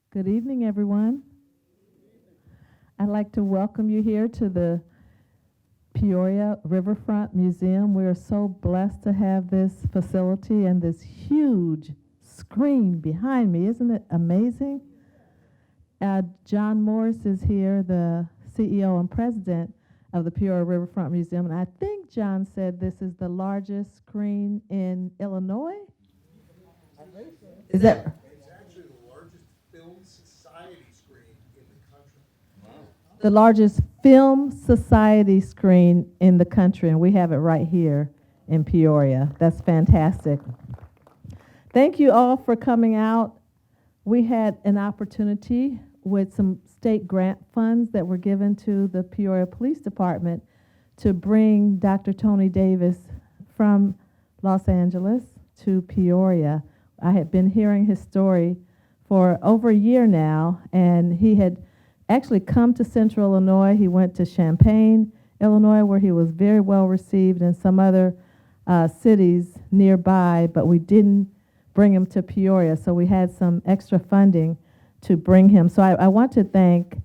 Good evening, everyone. I'd like to welcome you here to the Peoria Riverfront Museum. We are so blessed to have this facility and this huge screen behind me. Isn't it amazing? John Morris is here, the CEO and president of the Peoria Riverfront Museum, and I think John said this is the largest screen in Illinois. Is that? It's actually the largest film society screen in the country. The largest film society screen in the country, and we have it right here in Peoria. That's fantastic. Thank you all for coming out. We had an opportunity with some state grant funds that were given to the Peoria Police Department to bring Dr. Tony Davis from Los Angeles to Peoria. I had been hearing his story for over a year now, and he had actually come to Central Illinois. He went to Champaign, Illinois, where he was very well received, and some other cities nearby, but we didn't bring him to Peoria, so we had some extra funding to bring him. So I want to thank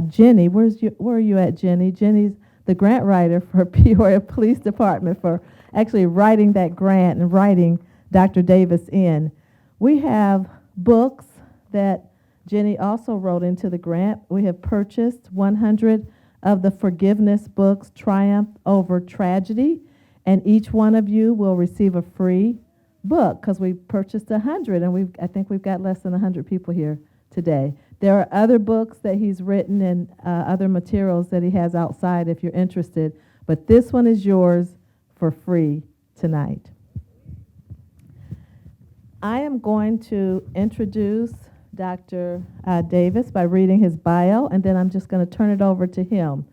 Jenny. Where are you at, Jenny? Jenny's the grant writer for Peoria Police Department for actually writing that grant and writing Dr. Davis in. We have books that Jenny also wrote into the grant. We have purchased 100 of the forgiveness books, Triumph Over Tragedy, and each one of you will receive a free book because we purchased 100, and I think we've got less than 100 people here today. There are other books that he's written and other materials that he has outside if you're interested, but this one is yours for free tonight. I am going to introduce Dr. Davis by reading his bio, and then I'm just going to turn it over to him.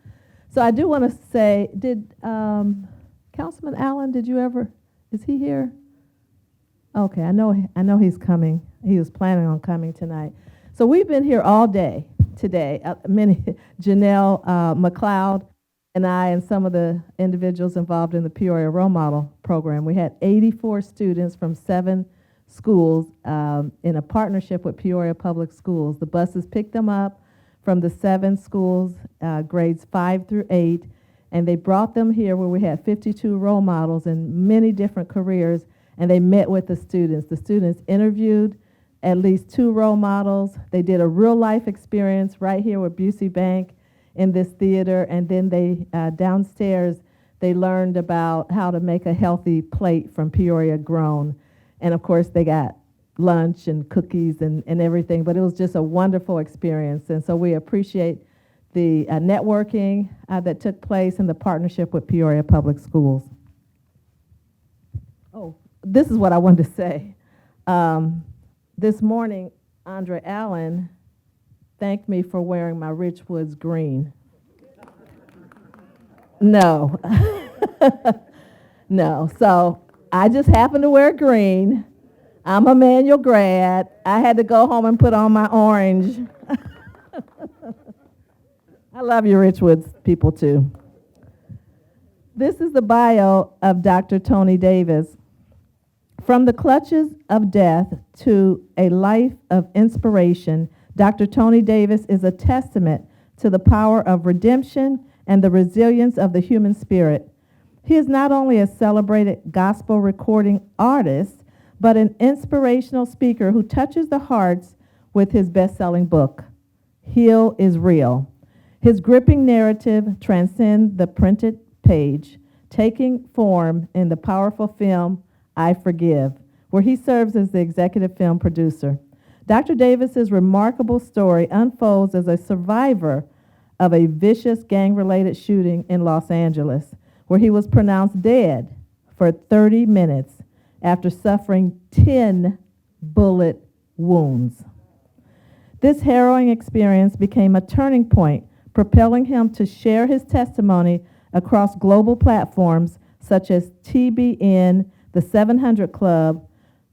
So I do want to say, did Councilman Allen, is he here? Okay, I know he's coming. He was planning on coming tonight. So we've been here all day today. Janelle McLeod and I and some of the individuals involved in the Peoria Role Model program. We had 84 students from 7 schools in a partnership with Peoria Public Schools. The buses picked them up from the 7 schools, grades 5 through 8, and they brought them here where we had 52 role models in many different careers, and they met with the students. The students interviewed at least 2 role models. They did a real-life experience right here with Busey Bank in this theater, and then they downstairs, they learned about how to make a healthy plate from Peoria Grown. And of course, they got lunch and cookies and everything, but it was just a wonderful experience. And so we appreciate the networking that took place in the partnership with Peoria Public Schools. Oh, this is what I wanted to say. This morning, Andre Allen thanked me for wearing my Richwoods green. No. No. So I just happened to wear green. I'm a manual grad. I had to go home and put on my orange. I love you, Richwoods people, too. This is the bio of Dr. Tony Davis. From the clutches of death to a life of inspiration, Dr. Tony Davis is a testament to the power of redemption and the resilience of the human spirit. He is not only a celebrated gospel recording artist, but an inspirational speaker who touches the hearts with his best-selling book, Heal is Real. His gripping narrative transcends the printed page, taking form in the powerful film, I Forgive, where he serves as the executive film producer. Dr. Davis's remarkable story unfolds as a survivor of a vicious gang-related shooting in Los Angeles, where he was pronounced dead for 30 minutes after suffering 10 bullet wounds. This harrowing experience became a turning point, propelling him to share his testimony across global platforms such as TBN, the 700 Club,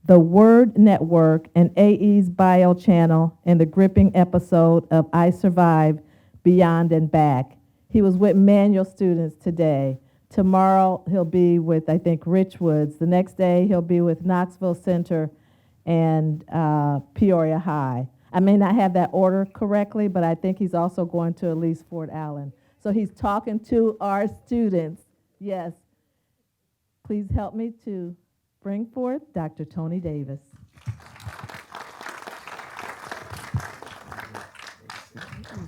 the Word Network, and AE's Bio channel in the gripping episode of I Survived, Beyond and Back. He was with manual students today. Tomorrow he'll be with, I think, Richwoods. The next day he'll be with Knoxville Center and Peoria High. I may not have that order correctly, but I think he's also going to at least Fort Allen. So he's talking to our students. Yes. Please help me to bring forth Dr. Tony Davis.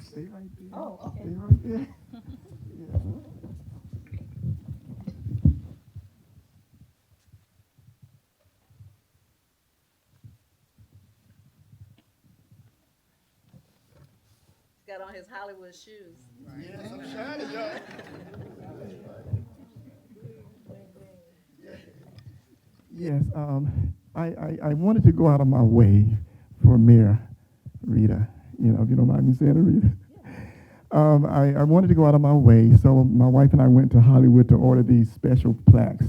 Stay right there. Oh, okay. Stay right there. Yeah. He's got on his Hollywood shoes. Yes, I'm shining, y'all. Yes, I wanted to go out of my way for Mayor Rita, if you don't mind me saying it, Rita. I wanted to go out of my way, so my wife and I went to Hollywood to order these special plaques,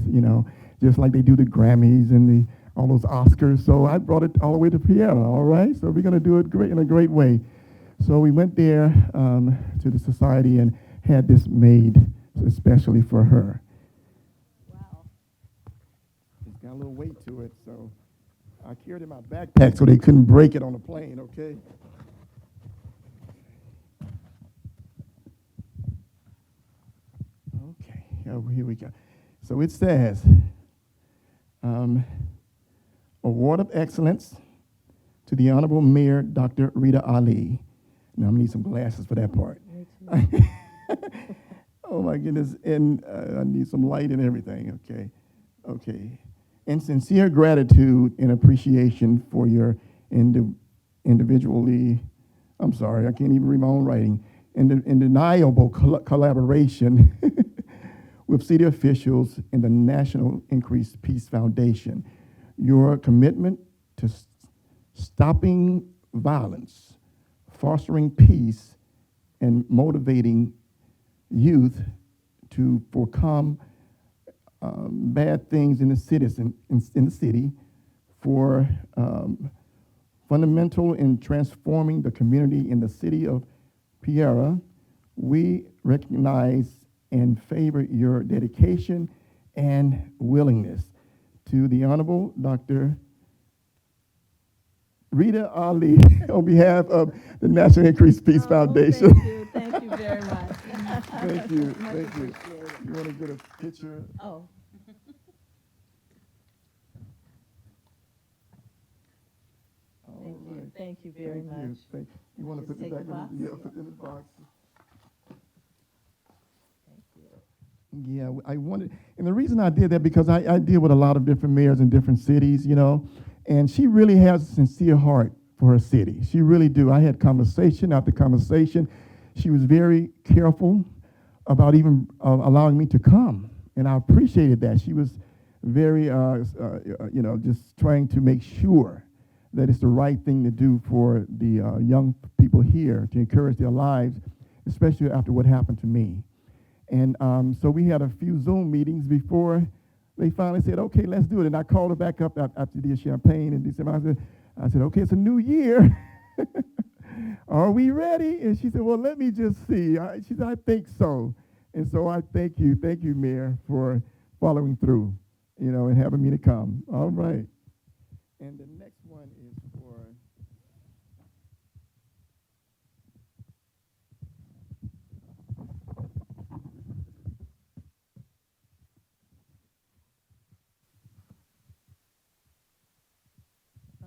just like they do the Grammys and all those Oscars. So I brought it all the way to Peoria, all right? So we're going to do it in a great way. So we went there to the society and had this made especially for her. Wow. It's got a little weight to it, so I carried it in my backpack so they couldn't break it on the plane, okay? Okay, here we go. So it says, Award of Excellence to the Honorable Mayor, Dr. Rita Ali. Now, I'm going to need some glasses for that part. Oh, my goodness. And I need some light and everything. Okay. Okay. In sincere gratitude and appreciation for your individually, I'm sorry, I can't even read my own writing, undeniable collaboration with city officials and the National Increased Peace Foundation. Your commitment to stopping violence, fostering peace, and motivating youth to overcome bad things in the city for fundamental in transforming the community in the city of Peoria. We recognize and favor your dedication and willingness. To the Honorable Dr. Rita Ali, on behalf of the National Increased Peace Foundation. Thank you very much. Thank you, Much thank you. appreciated. You want to get a picture? Oh. All right. Thank you very Thank much. you. Thank you. You want to Just put it take back the box? in? Yeah, put it in the box. Thank you. Yeah, I wanted, and the reason I did that because I deal with a lot of different mayors in different cities, and she really has a sincere heart for her city. She really do. I had conversation after conversation. She was very careful about even allowing me to come, and I appreciated that. She was very, just trying to make sure that it's the right thing to do for the young people here to encourage their lives, especially after what happened to me. And so we had a few Zoom meetings before they finally said, okay, let's do it. And I called her back up after the champagne in December. I said, okay, it's a new year. Are we ready? And she said, well, let me just see. She said, I think so. And so I thank you, Mayor, for following through, and having me to come. All right. And the next one is for... I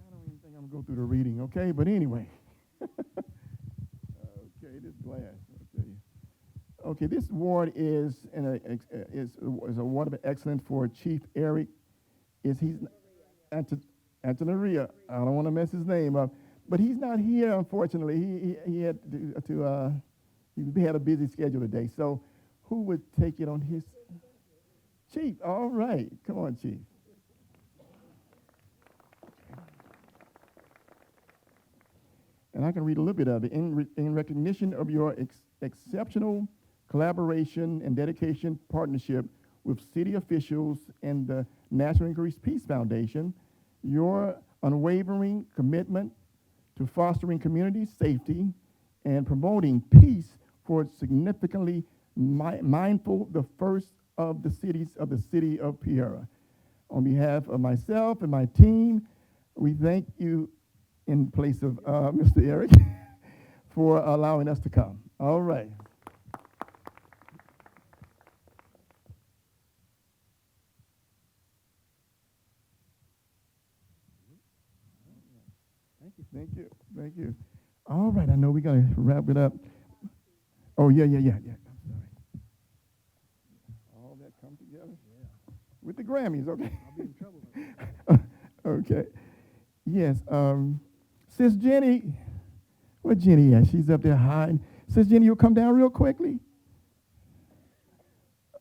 don't even think I'm going to go through the reading, okay? But anyway. Okay, this glass, I'll tell you. Okay, this award is an award of excellence for Chief Eric. He's Antonaria. I don't want to mess his name up, but he's not here, unfortunately. He had he had a busy schedule today. So, who would take it on his? Chief. All right, come on, Chief. And I can read a little bit of it. In recognition of your exceptional collaboration and dedication partnership with city officials and the National Increased Peace Foundation, your unwavering commitment to fostering community safety and promoting peace for significantly mindful the first of the cities of the city of Peoria. On behalf of myself and my team, we thank you in place of Mr. Eric for allowing us to come. All right. Thank you. Thank you. All right. I know we got to wrap it up. Oh, yeah. I'm sorry. All that come together? Yeah. With the Grammys, okay? I'll be in trouble. Okay. Yes. Sis Jenny, where Jenny at? She's up there hiding. Sis Jenny, you'll come down real quickly.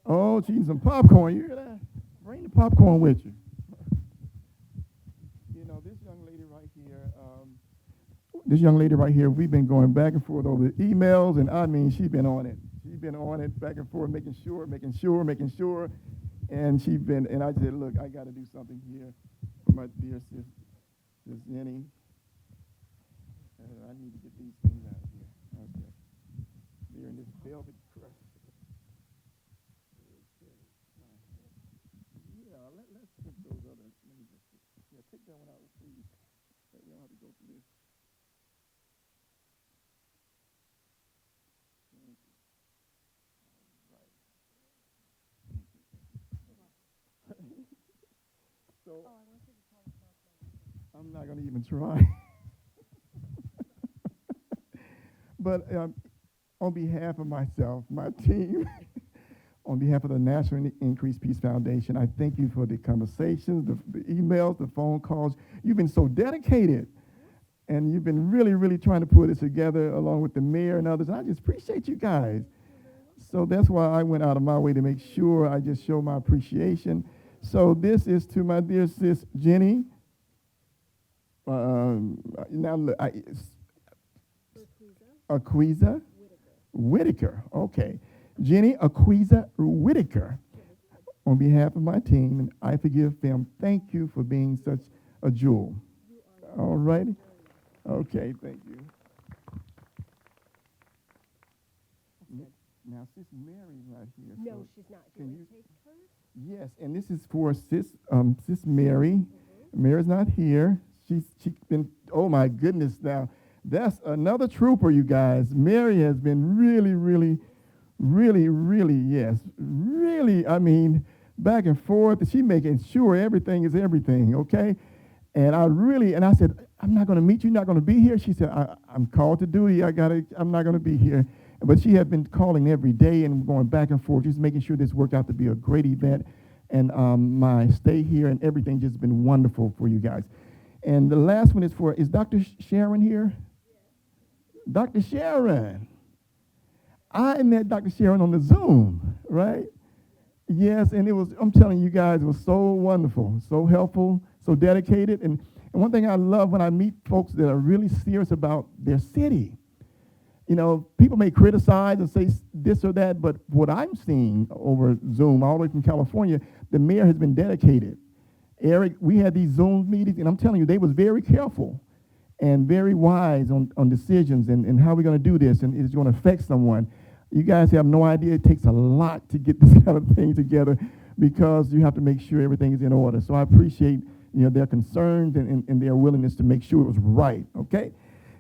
Oh, she's eating some popcorn. You hear that? Bring the popcorn with you. You know, this young lady right here, we've been going back and forth over emails, and I mean, she's been on it. She's been on it back and forth, making sure. And and I said, look, I got to do something here for my dear sis Jenny. I need to get these things out of here. Okay. They're in this velvet crust. Okay. Yeah, let's get those other. Let me just, take that one out, please. That we don't have to go through this. Thank you. All right. So, I'm not going to even try. But on behalf of myself, my team, on behalf of the National Increased Peace Foundation, I thank you for the conversations, the emails, the phone calls. You've been so dedicated, and you've been really, really trying to put this together along with the mayor and others. And I just appreciate you guys. So that's why I went out of my way to make sure I just show my appreciation. So this is to my dear sis, Jenny. Acquiza Whitaker. Okay. Jenny Acquiza Whitaker. On behalf of my team, and I Forgive Film, thank you for being such a jewel. All righty. Okay, thank you. Now, Sis Mary's not here. No, so she's not. Can you Take her? Yes, and this is for Sis Mary. Mary's not here. She's been, oh my goodness, now that's another trooper, you guys. Mary has been really, yes, really, I mean, back and forth. She making sure everything is everything, okay? And I said, I'm not going to meet you, not going to be here. She said, I'm called to duty. I'm not going to be here. But she had been calling every day and going back and forth, just making sure this worked out to be a great event. And my stay here and everything just been wonderful for you guys. And the last one is Dr. Sharon here? Dr. Sharon. I met Dr. Sharon on the Zoom, right? Yes, and I'm telling you guys, it was so wonderful, so helpful, so dedicated. And one thing I love when I meet folks that are really serious about their city. You know, people may criticize and say this or that, but what I'm seeing over Zoom, all the way from California, the mayor has been dedicated. Eric, we had these Zoom meetings, and I'm telling you, they was very careful and very wise on decisions and how we're going to do this, and it's going to affect someone. You guys have no idea. It takes a lot to get this kind of thing together because you have to make sure everything is in order. So I appreciate their concerns and their willingness to make sure it was right, okay?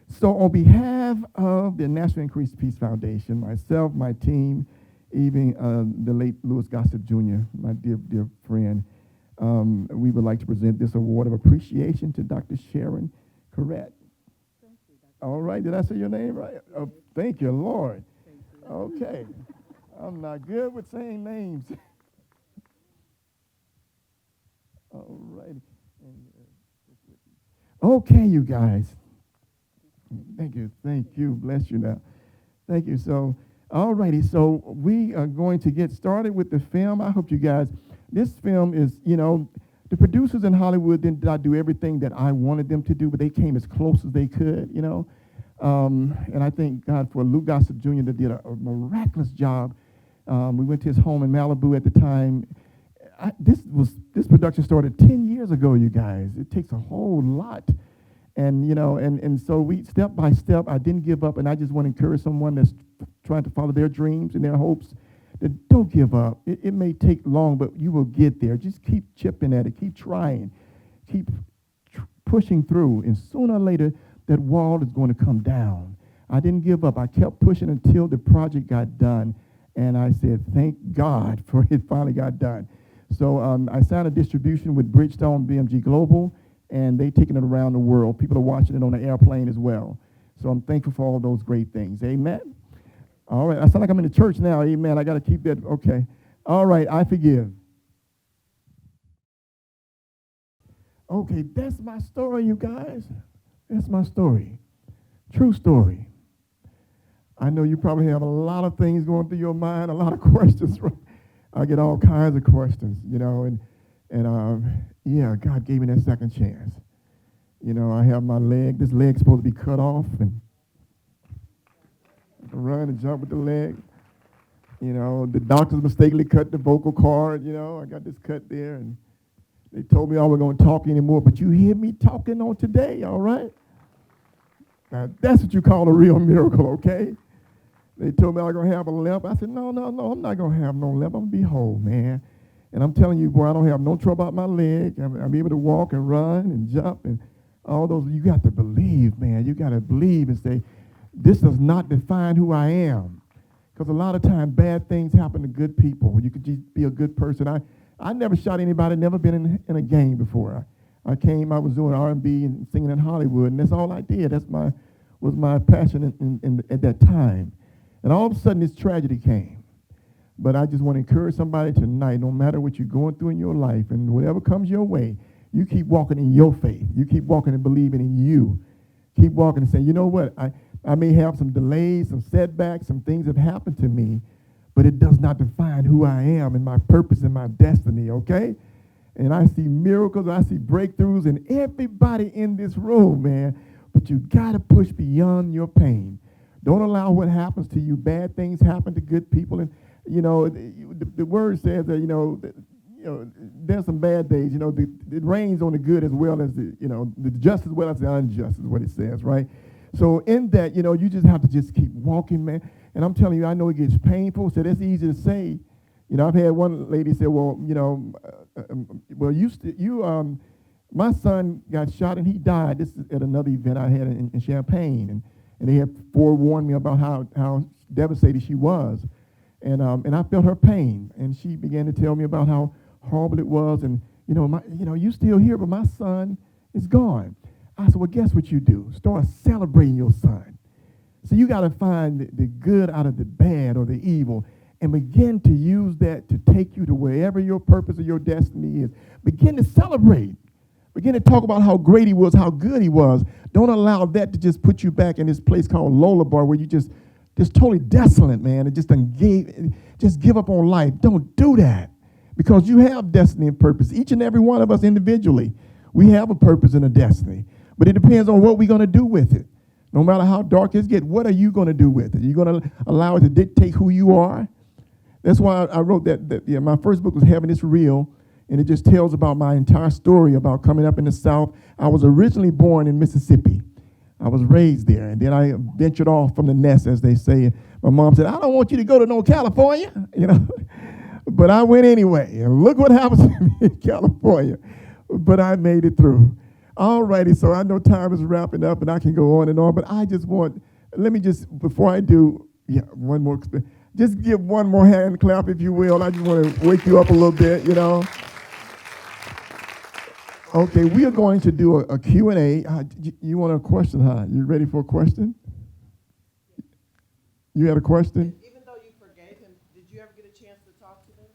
So on behalf of the National Increased Peace Foundation, myself, my team, even the late Louis Gossett Jr., my dear friend, we would like to present this award of appreciation to Dr. Sharon Corrett. Thank you, Dr. All right, did I say your name right? Oh, thank you, Lord. Thank you. Okay, I'm not good with saying names. All right. Okay, you guys. Thank you, bless you now. Thank you. So, all righty, so we are going to get started with the film. I hope you guys, this film is, the producers in Hollywood did not do everything that I wanted them to do, but they came as close as they could, and I thank God for Lou Gossett Jr. that did a miraculous job. We went to his home in Malibu at the time. This production started 10 years ago, you guys. It takes a whole lot. And, and so we, step by step, I didn't give up, and I just want to encourage someone that's trying to follow their dreams and their hopes, that don't give up. It may take long, but you will get there. Just keep chipping at it. Keep trying. Keep pushing through, and sooner or later, that wall is going to come down. I didn't give up. I kept pushing until the project got done, and I said, thank God for it finally got done. So I signed a distribution with Bridgestone BMG Global, and they're taking it around the world. People are watching it on the airplane as well. So I'm thankful for all those great things. Amen? All right. I sound like I'm in the church now. Amen. I got to keep that. Okay. All right. I forgive. Okay. That's my story, you guys. That's my story. True story. I know you probably have a lot of things going through your mind, a lot of questions. I get all kinds of questions, you know, and yeah, God gave me that second chance. You know, I have my leg. This leg's supposed to be cut off, and I can run and jump with the leg. You know, the doctors mistakenly cut the vocal cord. You know, I got this cut there, and they told me I wasn't going to talk anymore. But you hear me talking on today, all right? Now, that's what you call a real miracle, okay? They told me I was going to have a limp. I said, no, I'm not going to have no limp. I'm going to be whole, man. And I'm telling you, boy, I don't have no trouble about my leg. I'm able to walk and run and jump and all those. You got to believe, man. You got to believe and say, this does not define who I am. Because a lot of times bad things happen to good people. You could just be a good person. I never shot anybody, never been in a gang before. I was doing R&B and singing in Hollywood, and that's all I did. Was my passion at that time. And all of a sudden, this tragedy came. But I just want to encourage somebody tonight, no matter what you're going through in your life and whatever comes your way, you keep walking in your faith. You keep walking and believing in you. Keep walking and saying, you know what, I may have some delays, some setbacks, some things have happened to me, but it does not define who I am and my purpose and my destiny, okay? And I see miracles, I see breakthroughs in everybody in this room, man. But you got to push beyond your pain. Don't allow what happens to you. Bad things happen to good people. And, you know, the word says that, you know, there's some bad days. You know, it rains on the good as well as the just as well as the unjust is what it says, right? So in that, you know, you just have to just keep walking, man. And I'm telling you, I know it gets painful, so that's easy to say. You know, I've had one lady say, well, you know, my son got shot and he died. This is at another event I had in Champaign, and they had forewarned me about how devastated she was. And I felt her pain, and she began to tell me about how horrible it was. And, you still here, but my son is gone. I said, well, guess what you do? Start celebrating your son. So you got to find the good out of the bad or the evil and begin to use that to take you to wherever your purpose or your destiny is. Begin to celebrate. Begin to talk about how great he was, how good he was. Don't allow that to just put you back in this place called Lola-Bar where you just totally desolate, man, and just give up on life. Don't do that, because you have destiny and purpose. Each and every one of us individually, we have a purpose and a destiny. But it depends on what we're going to do with it. No matter how dark it gets, what are you going to do with it? Are you going to allow it to dictate who you are? That's why I wrote that my first book was Heaven is Real, and it just tells about my entire story about coming up in the South. I was originally born in Mississippi. I was raised there, and then I ventured off from the nest, as they say. My mom said, I don't want you to go to no California, But I went anyway, and look what happens to me in California. But I made it through. All righty, so I know time is wrapping up, and I can go on, but I just before I do, one more, just give one more hand clap, if you will. I just want to wake you up a little bit, Okay, we are going to do a Q&A. You want a question, huh? You ready for a question? You had a question? Even though you forgave him, did you ever get a chance to talk to them?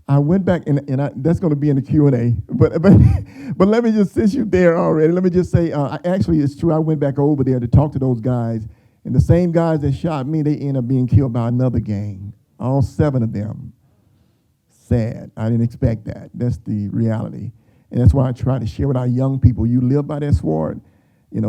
I went back, and that's going to be in the Q&A. But let me just, since you're there already, let me just say, actually, it's true. I went back over there to talk to those guys, and the same guys that shot me, they ended up being killed by another gang. All 7 of them. Sad. I didn't expect that. That's the reality. And that's why I try to share with our young people. You live by that sword,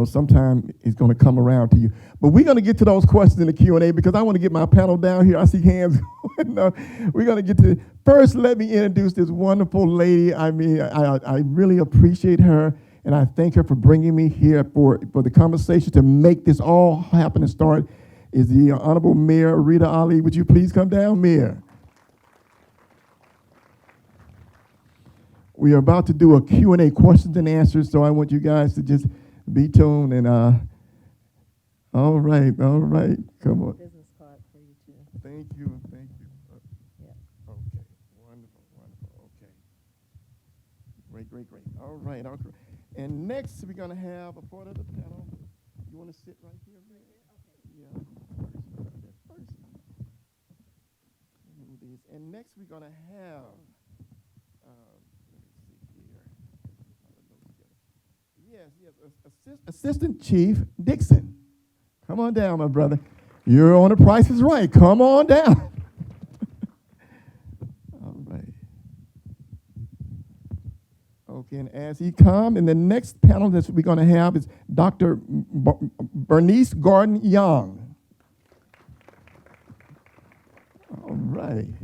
sometime it's going to come around to you. But we're going to get to those questions in the Q&A, because I want to get my panel down here. I see hands going. We're going to get to, first, let me introduce this wonderful lady. I mean, I really appreciate her, and I thank her for bringing me here for the conversation to make this all happen and start, is the Honorable Mayor Rita Ali. Would you please come down, Mayor? We are about to do a Q&A, questions and answers, so I want you guys to just be tuned and all right, come on. Business card for you too. Thank you. Yeah. Okay, wonderful, okay. Great. All right. And next we're gonna have a part of the panel. You wanna sit right here? Yeah. First. Move these. And next we're gonna have, let me see here. Yes, Assistant Chief Dixon. Come on down, my brother. You're on The Price is Right. Come on down. All right. Okay, and as he comes, and the next panel that we're going to have is Dr. Bernice Gordon-Young. All right.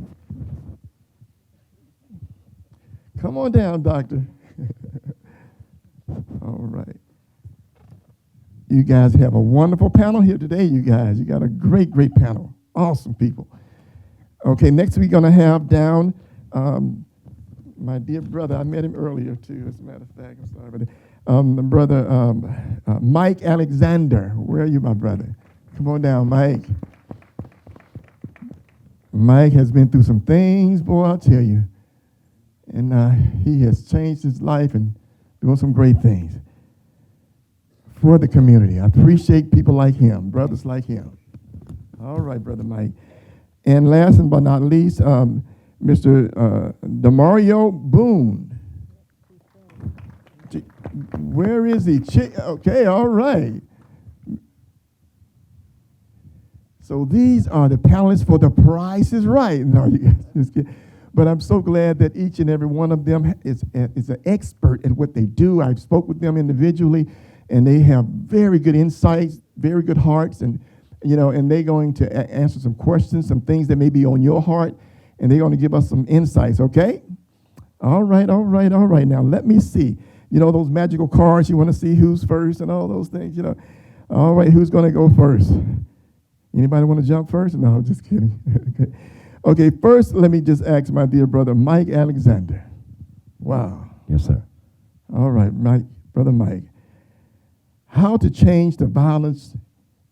Come on down, doctor. All right. You guys have a wonderful panel here today, you guys. You got a great panel. Awesome people. Okay, next we're going to have down my dear brother. I met him earlier, too, as a matter of fact. I'm sorry about that. The brother, Mike Alexander. Where are you, my brother? Come on down, Mike. Mike has been through some things, boy, I'll tell you. And he has changed his life and doing some great things for the community. I appreciate people like him, brothers like him. All right, Brother Mike. And last but not least, Mr. Demario Boone. Where is he? Okay, all right. So these are the panelists for The Price is Right. No, you guys just kidding. But I'm so glad that each and every one of them is an expert at what they do. I've spoke with them individually, and they have very good insights, very good hearts, and and they're going to answer some questions, some things that may be on your heart, and they're going to give us some insights, okay? All right. Now, let me see. Those magical cards, you want to see who's first and all those things, All right, who's going to go first? Anybody want to jump first? No, just kidding. Okay, first, let me just ask my dear brother, Mike Alexander. Wow. Yes, sir. All right, Brother Mike. How to change the violence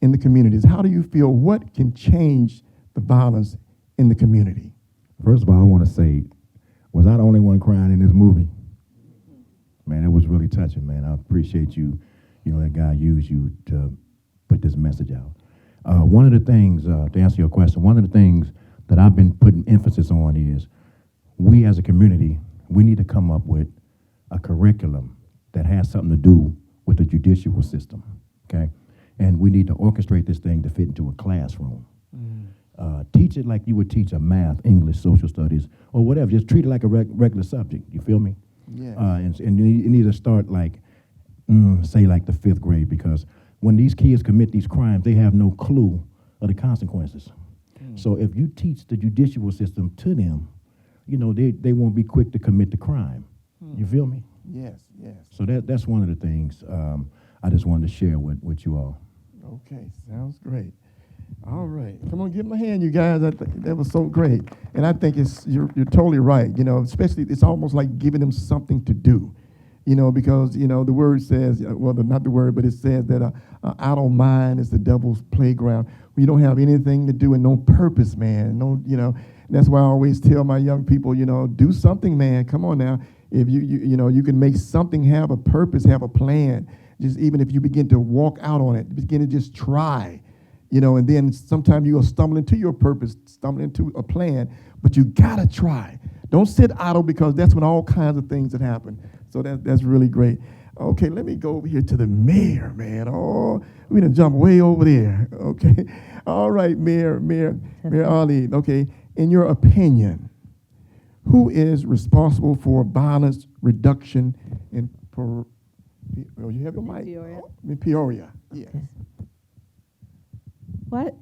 in the communities? How do you feel? What can change the violence in the community? First of all, I want to say, was I the only one crying in this movie? Man, it was really touching, man. I appreciate you, that God used you to put this message out. One of the things, to answer your question, one of the things that I've been putting emphasis on is we as a community, we need to come up with a curriculum that has something to do with the judicial system, okay? And we need to orchestrate this thing to fit into a classroom. Teach it like you would teach a math, English, social studies, or whatever. Just treat it like a regular subject. You feel me? Yeah. And you need to start like, say like the 5th grade, because when these kids commit these crimes, they have no clue of the consequences. So if you teach the judicial system to them, they won't be quick to commit the crime. You feel me? Yes. So that's one of the things I just wanted to share with you all. Okay, sounds great. All right, come on, give them a hand, you guys. That was so great, and I think you're totally right. Especially it's almost like giving them something to do. Because the word says, not the word, but it says that an idle mind is the devil's playground. When you don't have anything to do and no purpose, man. That's why I always tell my young people, do something, man. Come on now. If you can make something have a purpose, have a plan. Just even if you begin to walk out on it, begin to just try, and then sometimes you will stumble into your purpose, stumble into a plan, but you gotta try. Don't sit idle, because that's when all kinds of things that happen. So that's really great. Okay, let me go over here to the mayor, man. Oh, we done jump way over there. Okay, all right, Mayor Ali. Okay, in your opinion, who is responsible for violence reduction in you have your mic? Peoria. In Peoria, yes. Okay. What?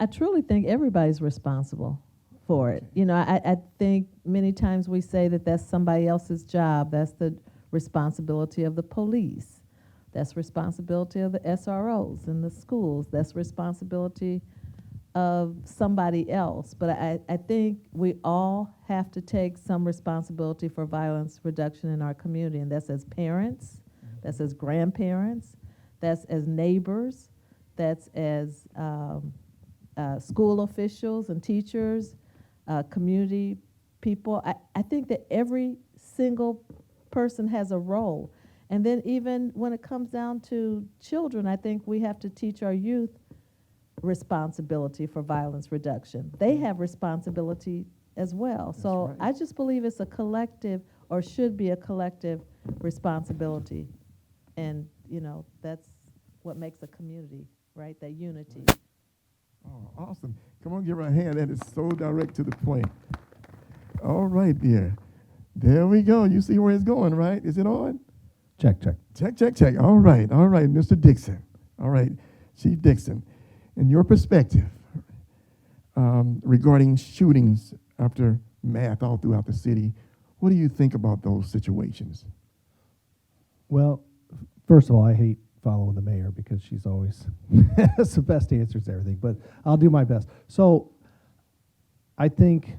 I truly think everybody's responsible for it. I think many times we say that that's somebody else's job. That's the responsibility of the police. That's responsibility of the SROs in the schools. That's responsibility of somebody else. But I think we all have to take some responsibility for violence reduction in our community, and that's as parents, that's as grandparents, that's as neighbors, that's as school officials and teachers, community people. I think that every single person has a role. And then even when it comes down to children, I think we have to teach our youth responsibility for violence reduction. They have responsibility as well. So right. I just believe it's a collective, or should be a collective responsibility. And, you know, that's what makes a community, right? That unity. Oh, awesome. Come on, give her a hand. That is so direct to the point. All right, dear. There we go. You see where it's going, right? Is it on? Check, check. Check, check, check. All right, Mr. Dixon. All right, Chief Dixon. In your perspective regarding shootings after math all throughout the city, what do you think about those situations? Well, first of all, I hate following the mayor because she's always has the best answers to everything, but I'll do my best. So I think,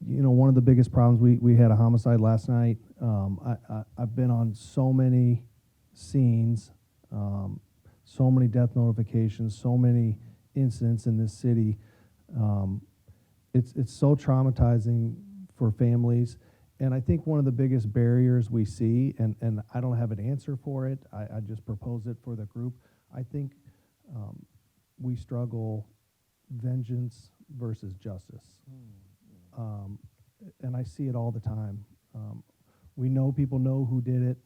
you know, one of the biggest problems, we had a homicide last night. I've been on so many scenes, so many death notifications, so many incidents in this city. It's so traumatizing for families. And I think one of the biggest barriers we see, and I don't have an answer for it, I just propose it for the group. I think we struggle vengeance versus justice. And I see it all the time. We know people know who did it.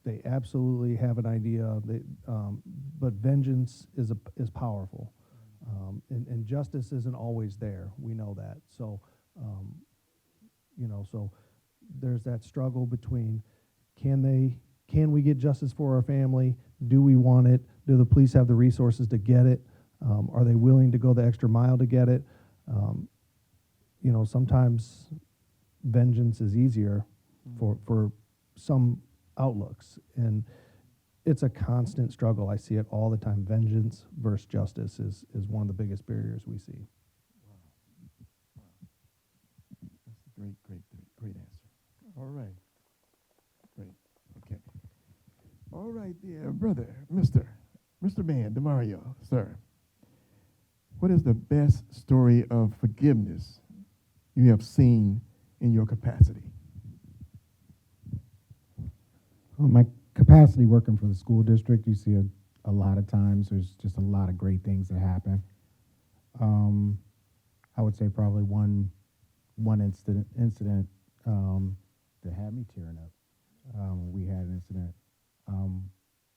They absolutely have an idea. But vengeance is powerful. And justice isn't always there. We know that. So, you know, so there's that struggle between can we get justice for our family? Do we want it? Do the police have the resources to get it? Are they willing to go the extra mile to get it? You know, sometimes vengeance is easier for some outlooks, and it's a constant struggle. I see it all the time. Vengeance versus justice is one of the biggest barriers we see. That's a great answer. All right. Great. Okay. All right, dear brother, Mr. Man, Demario, sir. What is the best story of forgiveness you have seen in your capacity? Well, my capacity working for the school district, you see a lot of times there's just a lot of great things that happen. I would say probably one incident that had me tearing up. We had an incident.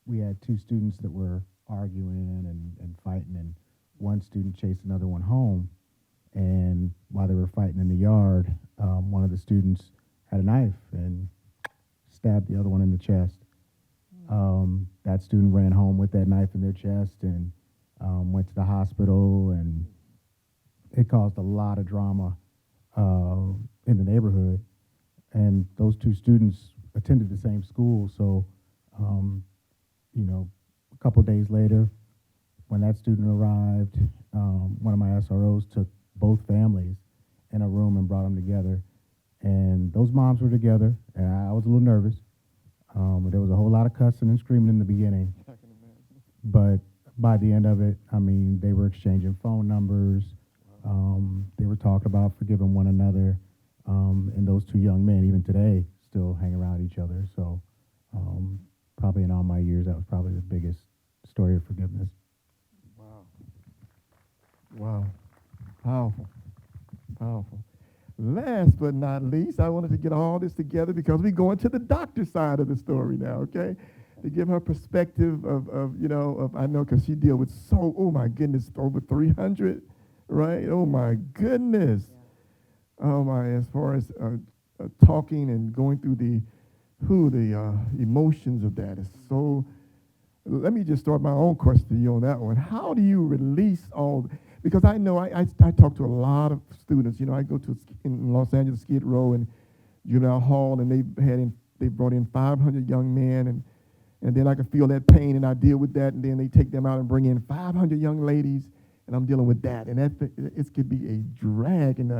We had two students that were arguing and fighting, and one student chased another one home. And while they were fighting in the yard, one of the students had a knife and stabbed the other one in the chest. That student ran home with that knife in their chest and went to the hospital, and it caused a lot of drama in the neighborhood. And those two students attended the same school, so you know, a couple days later, when that student arrived, one of my SROs took both families in a room and brought them together. And those moms were together, and I was a little nervous. There was a whole lot of cussing and screaming in the beginning. But by the end of it, I mean, they were exchanging phone numbers. They were talking about forgiving one another. And those two young men, even today, still hang around each other. So probably in all my years, that was probably the biggest story of forgiveness. Wow. Wow. Powerful. Powerful. Last but not least, I wanted to get all this together because we're going to the doctor side of the story now, okay? To give her perspective of I know because she deal with oh my goodness, over 300, right? Oh my goodness. Yeah. Oh my, as far as talking and going through the emotions of that is so. Let me just start my own question to you on that one. How do you release all? Because I know I talk to a lot of students. You know, I go to in Los Angeles Skid Row and Juvenile Hall, and they brought in 500 young men, and then I can feel that pain, and I deal with that, and then they take them out and bring in 500 young ladies, and I'm dealing with that, and it could be a drag, and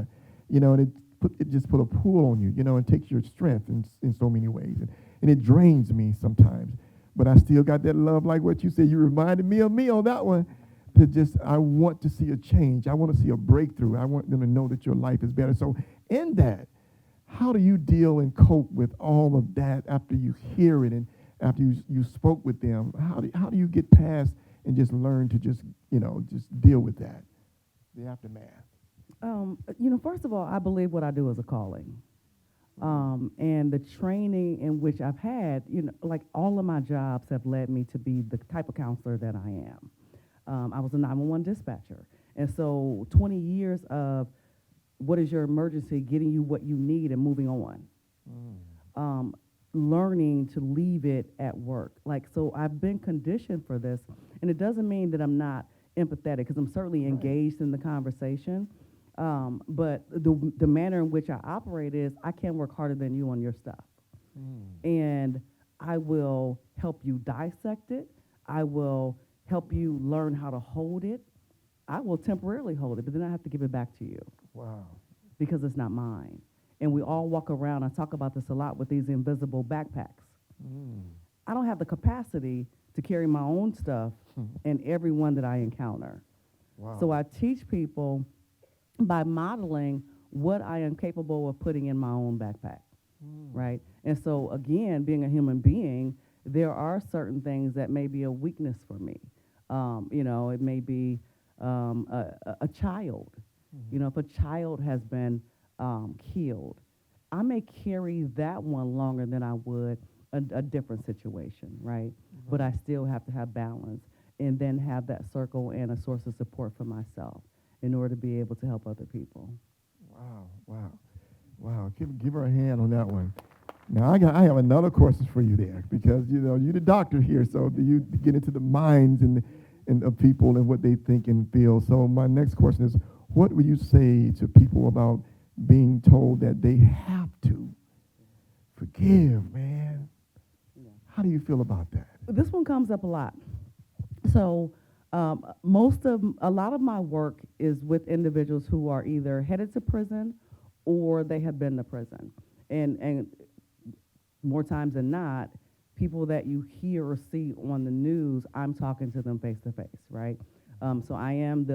and it just put a pull on you, and takes your strength in so many ways, and it drains me sometimes. But I still got that love, like what you said. You reminded me of me on that one. I want to see a change. I want to see a breakthrough. I want them to know that your life is better. So in that, how do you deal and cope with all of that after you hear it and after you spoke with them? How do you get past and just learn to just deal with that, the aftermath? First of all, I believe what I do is a calling. And the training in which I've had, like all of my jobs have led me to be the type of counselor that I am. I was a 911 dispatcher. And so 20 years of what is your emergency, getting you what you need and moving on. Learning to leave it at work. So I've been conditioned for this, and it doesn't mean that I'm not empathetic, because I'm certainly engaged in the conversation. But the manner in which I operate is I can't work harder than you on your stuff. And I will help you dissect it. I will help you learn how to hold it. I will temporarily hold it, but then I have to give it back to you. Wow. Because it's not mine. And we all walk around, I talk about this a lot, with these invisible backpacks. I don't have the capacity to carry my own stuff and everyone that I encounter. Wow. So I teach people by modeling what I am capable of putting in my own backpack, right? And so, again, being a human being, there are certain things that may be a weakness for me. It may be a child. If a child has been killed, I may carry that one longer than I would a different situation, right? But I still have to have balance and then have that circle and a source of support for myself in order to be able to help other people. Wow. Give her a hand on that one. Now, I have another question for you there, because, you're the doctor here, so you get into the minds and of people and what they think and feel. So my next question is, what would you say to people about being told that they have to forgive, man? Yeah. How do you feel about that? This one comes up a lot. So a lot of my work is with individuals who are either headed to prison or they have been to prison. And more times than not, people that you hear or see on the news, I'm talking to them face to face, right? So I am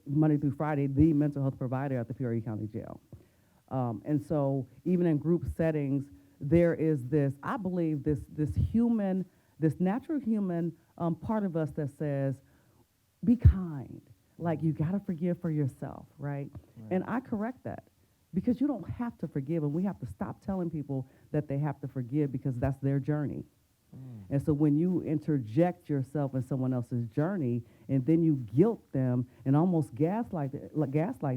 Monday through Friday, the mental health provider at the Peoria County Jail. And so even in group settings, there is this, I believe, this natural human part of us that says, be kind. Like, you gotta forgive for yourself, right? And I correct that, because you don't have to forgive, and we have to stop telling people that they have to forgive, because that's their journey. And so when you interject yourself in someone else's journey, and then you guilt them and almost gaslight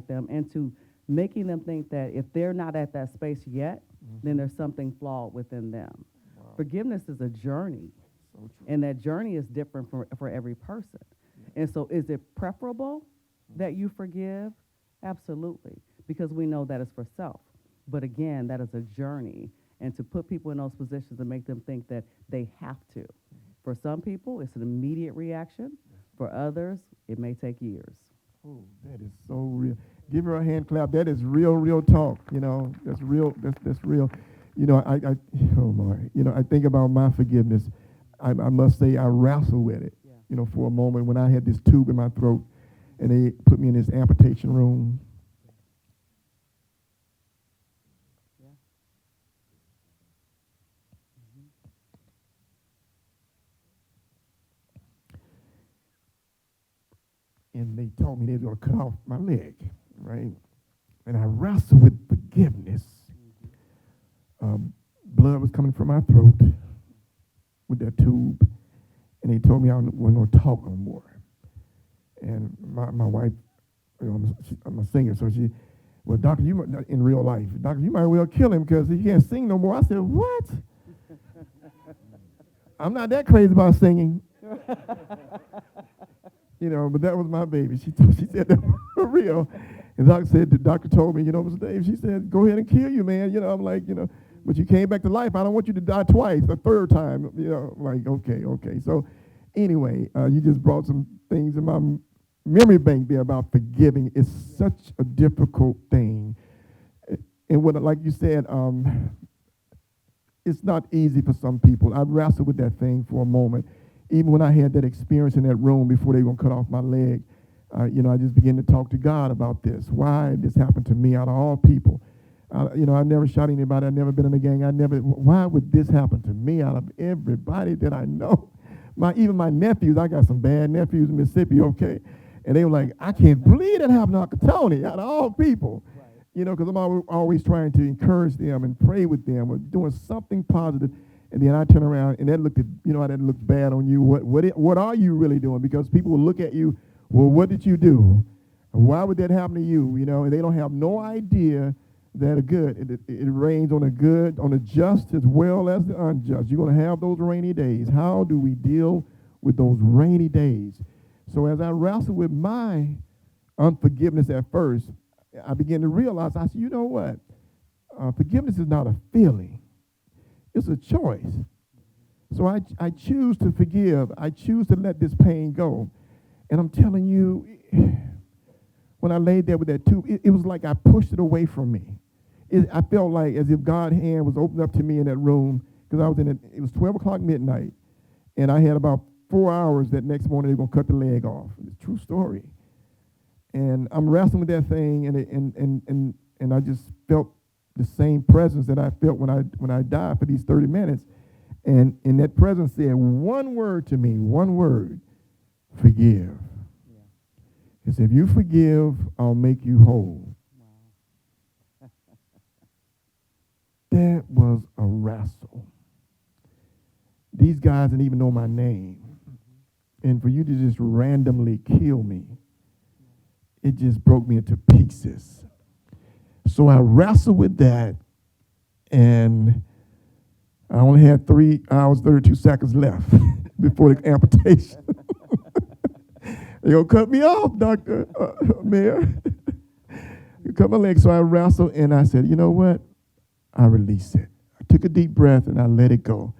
them into making them think that if they're not at that space yet, then there's something flawed within them. Wow. Forgiveness is a journey, and that journey is different for every person. And so is it preferable that you forgive? Absolutely, because we know that is for self. But again, that is a journey. And to put people in those positions and make them think that they have to. For some people, it's an immediate reaction. For others, it may take years. Oh, that is so real. Give her a hand clap. That is real talk. That's real. That's real. I oh Lord. I think about my forgiveness. I must say I wrestle with it. Yeah. For a moment when I had this tube in my throat, and they put me in this amputation room. And they told me they were going to cut off my leg, right? And I wrestled with forgiveness. Blood was coming from my throat with that tube, and they told me I wasn't going to talk no more. And my wife, I'm a singer, so well, doctor, in real life, doctor, you might well kill him because he can't sing no more. I said, what? I'm not that crazy about singing. But that was my baby. She said that for real. And the doctor told me, Mr. Dave, she said, go ahead and kill you, man. I'm like, but you came back to life. I don't want you to die twice, the third time. Like, okay. So anyway, you just brought some things in memory bank there about forgiving. It's such a difficult thing. And what, like you said, it's not easy for some people. I wrestled with that thing for a moment. Even when I had that experience in that room before they were going to cut off my leg, I just began to talk to God about this. Why this happened to me out of all people? I never shot anybody. I've never been in a gang. Why would this happen to me out of everybody that I know? Even my nephews, I got some bad nephews in Mississippi, okay? And they were like, I can't believe that happened to Uncle Tony out of all people. Right. Because I'm always trying to encourage them and pray with them or doing something positive. And then I turn around and that that looks bad on you. What are you really doing? Because people will look at you, well, what did you do? Why would that happen to you? And they don't have no idea that it rains on the just as well as the unjust. You're going to have those rainy days. How do we deal with those rainy days? So as I wrestled with my unforgiveness at first, I began to realize, I said, you know what? Forgiveness is not a feeling. It's a choice. So I choose to forgive. I choose to let this pain go. And I'm telling you, when I laid there with that tube, it was like I pushed it away from me. I felt like as if God's hand was opened up to me in that room, because it was 12 o'clock midnight, and I had about 4 hours that next morning they were going to cut the leg off. It's a true story. And I'm wrestling with that thing, and I just felt the same presence that I felt when I died for these 30 minutes. And that presence said one word to me, one word, forgive. Yeah. It said, if you forgive, I'll make you whole. Wow. That was a wrestle. These guys didn't even know my name. And for you to just randomly kill me, it just broke me into pieces. So I wrestled with that, and I only had 3 hours, 32 seconds left before the amputation. They're going to cut me off, Dr. Mayor. You cut my leg. So I wrestled, and I said, you know what? I released it. I took a deep breath, and I let it go.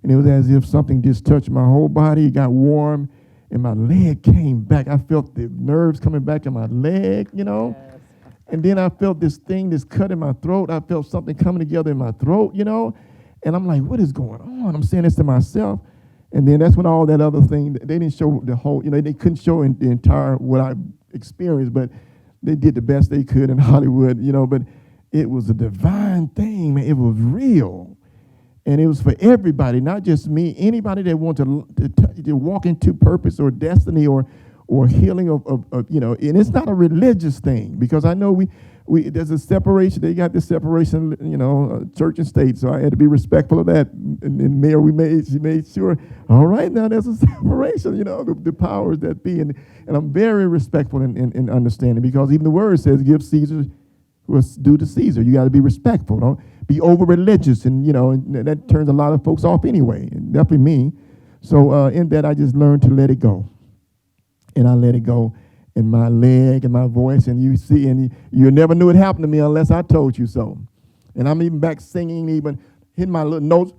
And it was as if something just touched my whole body. It got warm, and my leg came back. I felt the nerves coming back in my leg, Yes. And then I felt this cut in my throat. I felt something coming together in my throat, And I'm like, what is going on? I'm saying this to myself. And then that's when all that other thing, they didn't show the whole, they couldn't show the entire what I experienced, but they did the best they could in Hollywood, But it was a divine thing, man. It was real. And it was for everybody, not just me. Anybody that wanted to walk into purpose or destiny or healing of and it's not a religious thing, because I know we there's a separation. They got this separation, church and state. So I had to be respectful of that. And Mayor, she made sure, all right, now there's a separation, the powers that be. And I'm very respectful in understanding, because even the word says, give Caesar what's due to Caesar. You got to be respectful. Don't be over religious, and and that turns a lot of folks off anyway, and definitely me. So in that, I just learned to let it go. And I let it go in my leg and my voice, and you see, and you never knew it happened to me unless I told you so. And I'm even back singing, even hitting my little notes.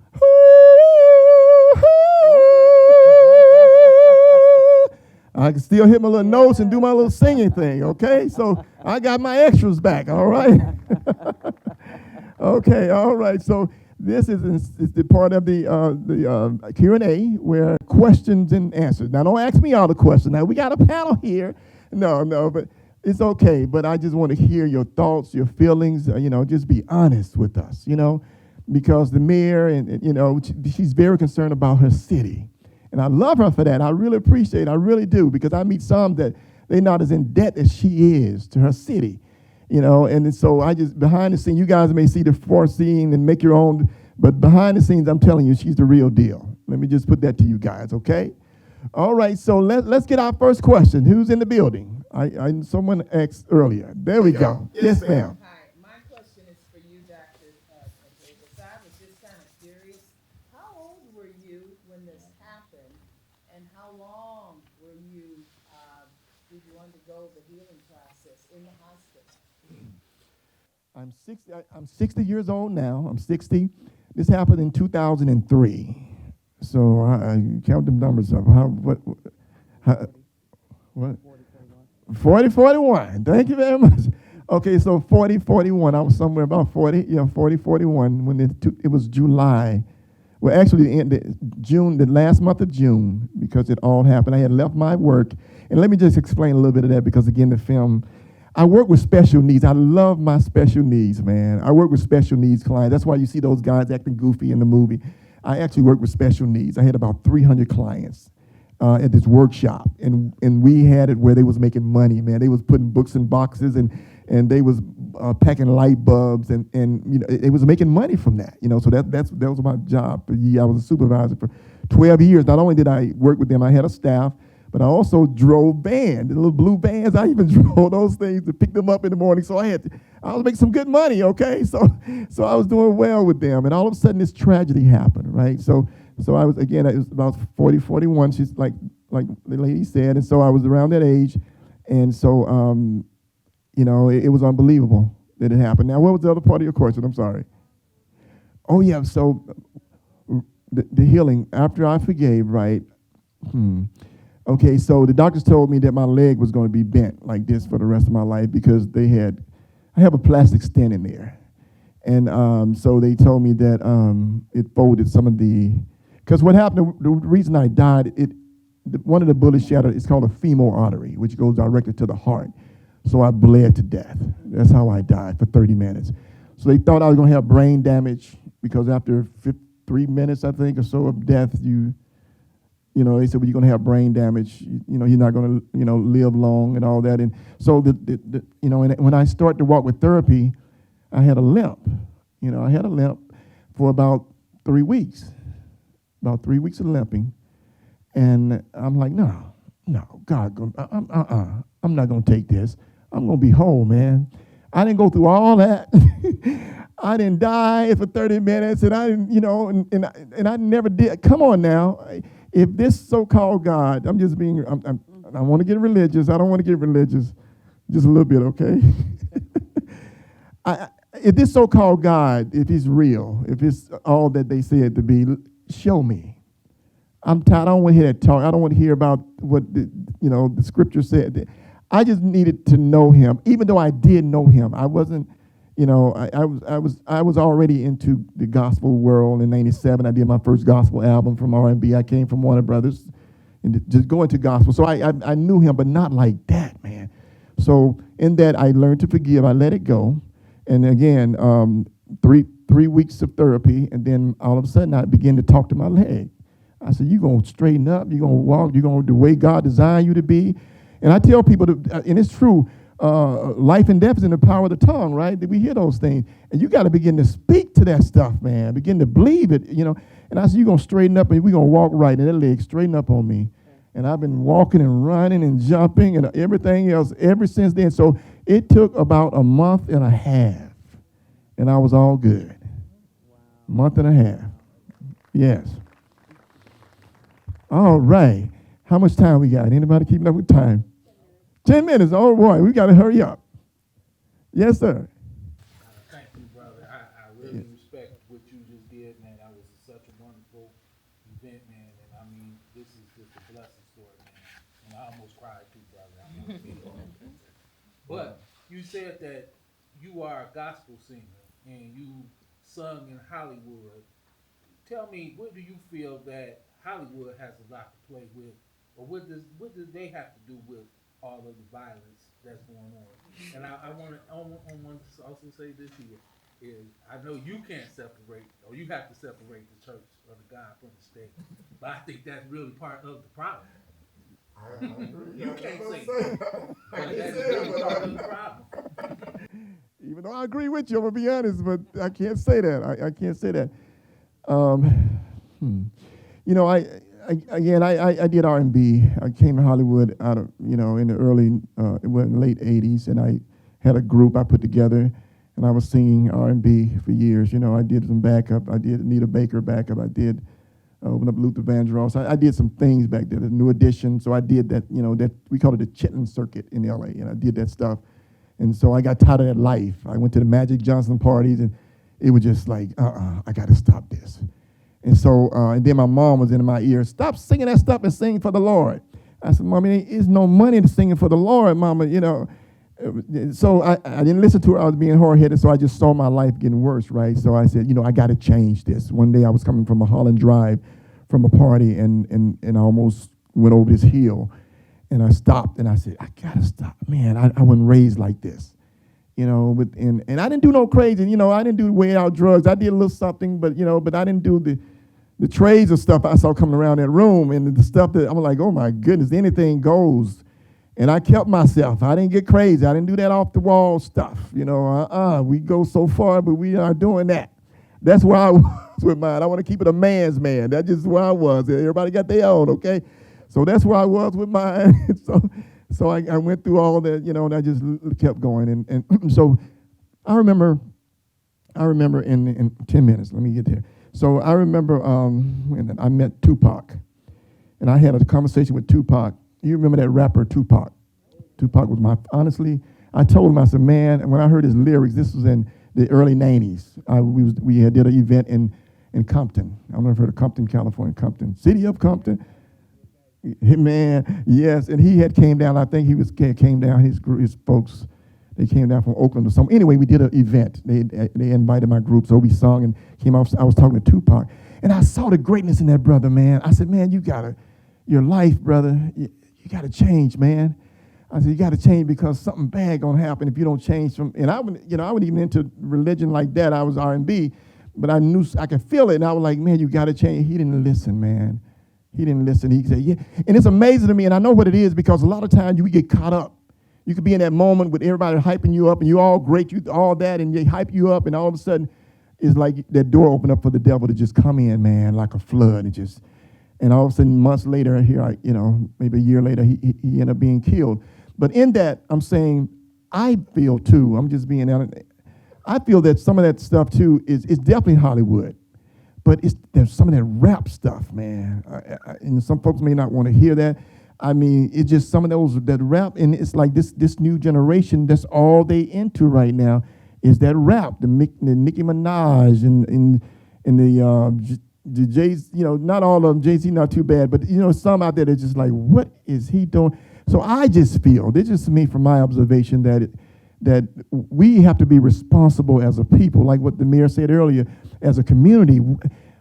I can still hit my little notes and do my little singing thing, okay? So I got my extras back, all right? Okay, all right. So this is the part of the Q&A where questions and answers. Now, don't ask me all the questions. Now, we got a panel here. No, but it's okay. But I just want to hear your thoughts, your feelings. Just be honest with us, because the mayor, and she's very concerned about her city. And I love her for that. I really appreciate it. I really do, because I meet some that they're not as in debt as she is to her city. And so I just, behind the scenes, you guys may see the foreseen and make your own, but behind the scenes, I'm telling you, she's the real deal. Let me just put that to you guys, okay? All right, so let's get our first question. Who's in the building? Someone asked earlier. There we go. Yes, ma'am. Hi, my question is for you, Dr. Davis. I was just kind of curious, how old were you when this happened, and how long did you undergo the healing process in the hospital? I'm 60 years old now. I'm 60. This happened in 2003. So I count them numbers up. What? 40, 41. Thank you very much. Okay, so 40, 41. I was somewhere about 40, 40, 41 when it was July. Well, actually, June, the last month of June, because it all happened. I had left my work. And let me just explain a little bit of that because, again, the film, I work with special needs. I love my special needs, man. I work with special needs clients. That's why you see those guys acting goofy in the movie. I actually work with special needs. I had about 300 clients at this workshop, and we had it where they was making money, man. They was putting books in boxes, and they was packing light bulbs, and you know, it was making money from that, you know. So that was my job. I was a supervisor for 12 years. Not only did I work with them, I had a staff, but I also drove vans, the little blue vans. I even drove those things to pick them up in the morning. So I was making some good money, okay? So I was doing well with them, and all of a sudden this tragedy happened, right? So I was, again, it was about 40, 41, she's like the lady said, and so I was around that age, and so, you know, it was unbelievable that it happened. Now, what was the other part of your question? I'm sorry. Oh, yeah, so the healing, after I forgave, right? Okay, so the doctors told me that my leg was going to be bent like this for the rest of my life because I have a plastic stent in there. And so they told me that it folded some of because what happened, the reason I died, one of the bullets shattered, it's called a femoral artery, which goes directly to the heart. So I bled to death. That's how I died for 30 minutes. So they thought I was going to have brain damage because after 3 minutes, I think, or so of death, you know, they said, well, you're going to have brain damage. You know, you're not going to, you know, live long and all that. And so, you know, and when I started to walk with therapy, I had a limp. You know, I had a limp for about 3 weeks. About 3 weeks of limping. And I'm like, no, God, I'm not going to take this. I'm going to be whole, man. I didn't go through all that. I didn't die for 30 minutes, and I didn't, you know, and I never did. Come on now. If this so-called God, I'm just being, I want to get religious. I don't want to get religious. Just a little bit, okay? If this so-called God, if he's real, if it's all that they say it to be, show me. I'm tired. I don't want to hear that talk. I don't want to hear about what the scripture said. I just needed to know him, even though I did know him. I wasn't, you know, I was already into the gospel world in '97. I did my first gospel album from R&B. I came from Warner Brothers, and just going to gospel. So I knew him, but not like that, man. So in that, I learned to forgive. I let it go, and again, 3 weeks of therapy, and then all of a sudden, I began to talk to my leg. I said, you're going to straighten up, you're going to walk, you're going to the way God designed you to be. And I tell people, and it's true, life and death is in the power of the tongue, right? We hear those things. And you got to begin to speak to that stuff, man. Begin to believe it, you know. And I said, you're going to straighten up, and we're going to walk right. And that leg straighten up on me. And I've been walking and running and jumping and everything else ever since then. So it took about a month and a half, and I was all good. Month and a half. Yes. All right. How much time we got? Anybody keeping up with time? 10 minutes. Oh, boy. We got to hurry up. Yes, sir. Thank you, brother. I really respect what you just did, man. That was such a wonderful event, man. And I mean, this is just a blessed story, man. And I almost cried too, brother. But you said that you are a gospel singer and you sung in Hollywood. Tell me, what do you feel that Hollywood has a lot to play with, or what does they have to do with all of the violence that's going on? And I want to also say this here is, I know you can't separate, or you have to separate the church or the God from the state, but I think that's really part of the problem. You can't say that, but that's really part of the problem. Even though I agree with you, I'm going to be honest, but I can't say that. I can't say that. You know, I did R&B. I came to Hollywood out of, you know, in the late 80s, and I had a group I put together, and I was singing R&B for years. You know, I did some backup. I did Anita Baker backup. I did open up Luther Vandross. I did some things back there, the New Edition. So I did that, you know, that we call it the Chitlin Circuit in LA, and I did that stuff. And so I got tired of that life. I went to the Magic Johnson parties, and it was just like, I got to stop this. And so, and then my mom was in my ear, stop singing that stuff and sing for the Lord. I said, Mommy, there's no money to singing for the Lord, Mama, So I didn't listen to her. I was being hard-headed, so I just saw my life getting worse, right? So I said, I got to change this. One day I was coming from a Holland Drive from a party, and I almost went over this hill, and I stopped, and I said, I got to stop. Man, I wasn't raised like this, and I didn't do no crazy, I didn't do way out drugs. I did a little something, but I didn't do the trades of stuff I saw coming around that room, and the stuff that I'm like, oh my goodness, anything goes. And I kept myself. I didn't get crazy. I didn't do that off the wall stuff. We go so far, but we are doing that. That's where I was with mine. I want to keep it a man's man. That's just where I was. Everybody got their own, okay? So that's where I was with mine. so I went through all that, and I just kept going. And so I remember in 10 minutes, let me get there. So I remember when I met Tupac, and I had a conversation with Tupac. You remember that rapper Tupac? Tupac was honestly, I told him, I said, man, and when I heard his lyrics, this was in the early 90s. We did an event in Compton. I don't know if you've heard of Compton, California, Compton. City of Compton. Man, yes, and he had came down, I think came down, his folks, they came down from Oakland or something. Anyway, we did an event. They invited my group, so we sung and came off. I was talking to Tupac, and I saw the greatness in that brother, man. I said, man, your life, brother, you got to change, man. I said, you got to change because something bad going to happen if you don't change and I wasn't even into religion like that. I was R&B, but I knew I could feel it, and I was like, man, you got to change. He didn't listen, man. He didn't listen. He said, yeah. And it's amazing to me, and I know what it is because a lot of times we get caught up. You could be in that moment with everybody hyping you up, and you all great, you all that, and they hype you up, and all of a sudden, it's like that door opened up for the devil to just come in, man, like a flood, and all of a sudden, months later, maybe a year later, he ended up being killed. But in that, I'm saying, I feel too, I'm just being honest, I feel that some of that stuff too is definitely Hollywood. But there's some of that rap stuff, man. And some folks may not want to hear that. I mean, it's just some of that rap, and it's like this new generation, that's all they into right now is that rap, the Nicki Minaj and the Jay-Z, not all of them, Jay-Z not too bad, but some out there that's just like, what is he doing? So I just feel, this is me from my observation, that we have to be responsible as a people, like what the mayor said earlier, as a community.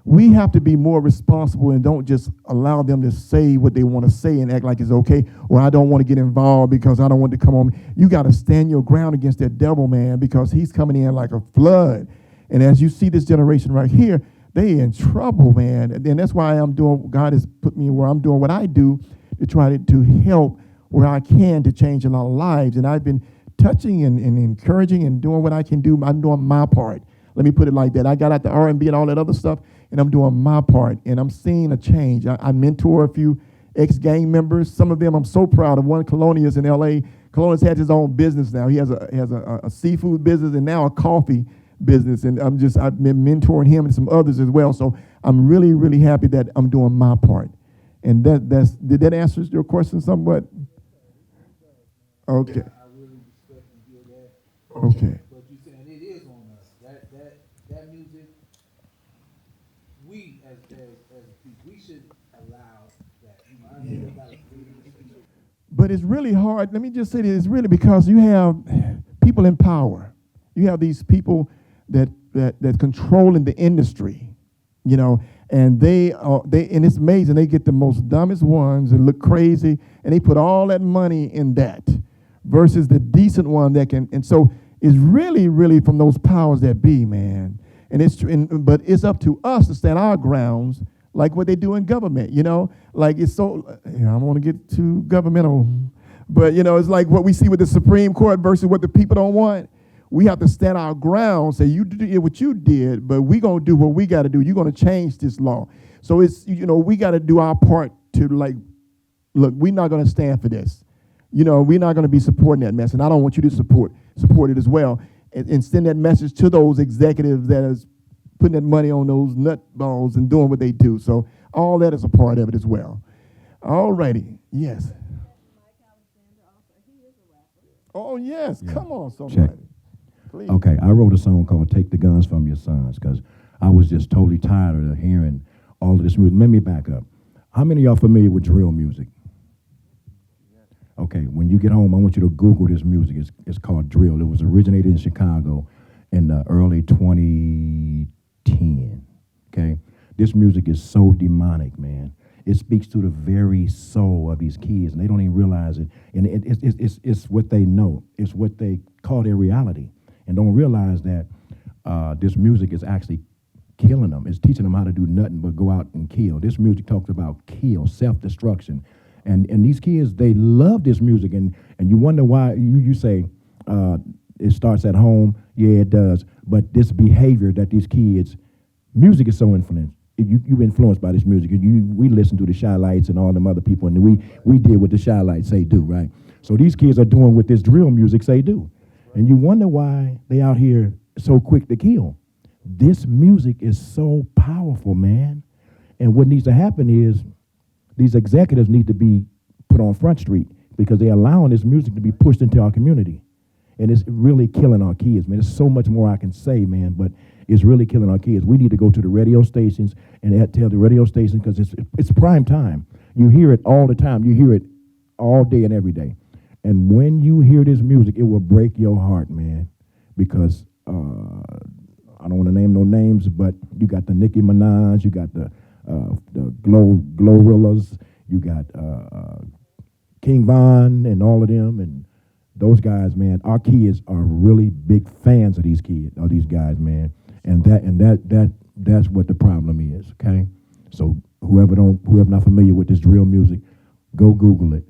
We have to be more responsible and don't just allow them to say what they want to say and act like it's okay, or I don't want to get involved because I don't want to come on. You got to stand your ground against that devil, man, because he's coming in like a flood. And as you see this generation right here, they in trouble, man. And that's why God has put me where I'm doing what I do to try to help where I can to change a lot of lives. And I've been touching and encouraging and doing what I can do. I'm doing my part. Let me put it like that. I got out the R&B and all that other stuff, and I'm doing my part, and I'm seeing a change. I mentor a few ex-gang members. Some of them I'm so proud of. One, Colonius in L.A. Colonius has his own business now. He has a seafood business and now a coffee business, and I've been mentoring him and some others as well. So I'm really, really happy that I'm doing my part. And did that answer your question somewhat? Okay. I really respect and hear that. Okay. But you saying it is on us. That music, we as people, we should allow that. I know they gotta But it's really hard. Let me just say this. It's really because you have people in power. You have these people that controlling the industry, and they and it's amazing. They get the most dumbest ones and look crazy, and they put all that money in that versus the decent one that can. And so it's really, really from those powers that be, man. And but it's up to us to stand our grounds, like what they do in government. Like it's so. I don't want to get too governmental, but it's like what we see with the Supreme Court versus what the people don't want. We have to stand our ground, say, you did what you did, but we're going to do what we got to do. You're going to change this law. So it's, we got to do our part to, like, look, we're not going to stand for this. We're not going to be supporting that mess, and I don't want you to support it as well, and send that message to those executives that is putting that money on those nutballs and doing what they do. So all that is a part of it as well. All righty. Yes. Oh, yes. Yeah. Come on, somebody. Check. Please. Okay, I wrote a song called Take the Guns from Your Sons because I was just totally tired of hearing all of this music. Let me back up. How many of y'all familiar with drill music? Okay, when you get home, I want you to Google this music. It's called drill. It was originated in Chicago in the early 2010. Okay, this music is so demonic, man. It speaks to the very soul of these kids, and they don't even realize it. And it's what they know. It's what they call their reality, and don't realize that this music is actually killing them. It's teaching them how to do nothing but go out and kill. This music talks about kill, self-destruction. And these kids, they love this music, and you wonder why. You say it starts at home. Yeah, it does. But this behavior that these kids, music is so influenced. You've influenced by this music. We listen to the Shy Lights and all them other people, and we did what the Shy Lights say do, right? So these kids are doing what this drill music say do. And you wonder why they out here so quick to kill. This music is so powerful, man. And what needs to happen is these executives need to be put on Front Street because they're allowing this music to be pushed into our community. And it's really killing our kids, man. There's so much more I can say, man, but it's really killing our kids. We need to go to the radio stations and tell the radio stations because it's prime time. You hear it all the time. You hear it all day and every day. And when you hear this music, it will break your heart, man, because I don't want to name no names, but you got the Nicki Minaj, you got the Glorrillas, you got King Von and all of them, and those guys, man. Our kids are really big fans of these guys, man, and that's what the problem is. Okay, so whoever not familiar with this drill music, go Google it,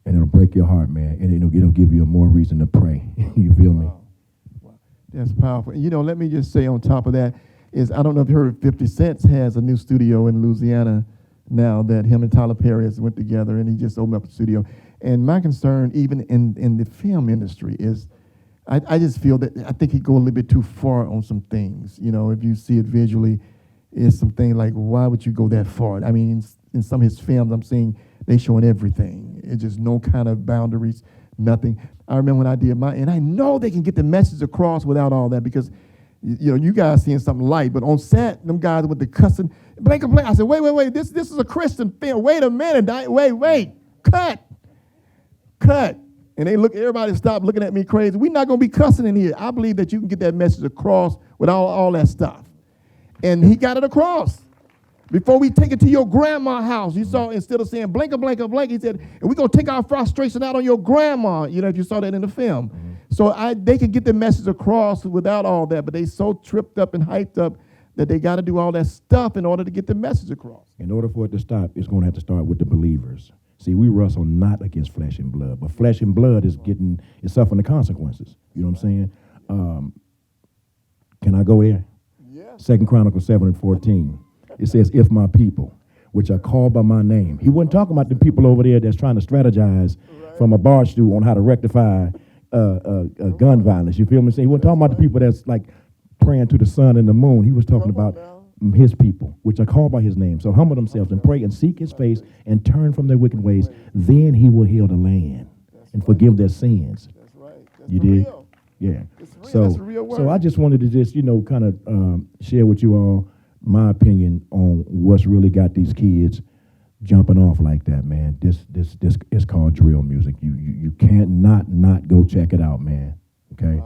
and it'll break your heart, man, and it'll give you a more reason to pray. You feel me? Wow. That's powerful. You know, let me just say on top of that is I don't know if you heard 50 Cent has a new studio in Louisiana now that him and Tyler Perry has went together, and he just opened up a studio. And my concern, even in the film industry, is I just feel that I think he go a little bit too far on some things. You know, if you see it visually, it's something like, why would you go that far? I mean, in some of his films, I'm seeing they showing everything. It's just no kind of boundaries, nothing. I remember when I did and I know they can get the message across without all that because, you know, you guys seeing something light, but on set, them guys with the cussing, blank. I said, wait, this is a Christian film. Wait a minute, wait, cut. And everybody stopped looking at me crazy. We're not going to be cussing in here. I believe that you can get that message across without all that stuff. And he got it across. Before we take it to your grandma's house, you saw, instead of saying blank, he said, and we're going to take our frustration out on your grandma, you know, if you saw that in the film. Mm-hmm. So they could get the message across without all that, but they so tripped up and hyped up that they got to do all that stuff in order to get the message across. In order for it to stop, it's going to have to start with the believers. See, we wrestle not against flesh and blood, but flesh and blood is suffering the consequences. You know what I'm saying? Can I go there? Yeah. 2 Chronicles 7:14. It says, if my people, which are called by my name. He wasn't talking about the people over there that's trying to strategize from a bar stool on how to rectify gun violence. You feel me? He wasn't talking about the people that's like praying to the sun and the moon. He was talking about his people, which are called by his name. So humble themselves and pray and seek his face and turn from their wicked ways. Then he will heal the land and forgive their sins. That's right. You did? Yeah. So I just wanted to just, kind of share with you all my opinion on what's really got these kids jumping off like that, man. This is called drill music. You can't not go check it out, man. Okay?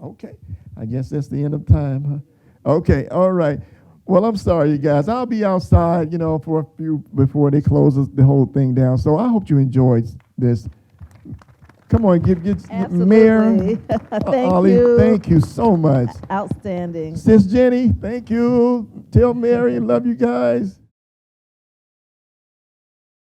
Okay. I guess that's the end of time, huh? Okay, all right. Well, I'm sorry, you guys. I'll be outside, for a few before they close the whole thing down. So I hope you enjoyed this. Come on, give Mayor Ollie, thank you so much. Outstanding. Sis Jenny, thank you. Tell Mary, love you guys.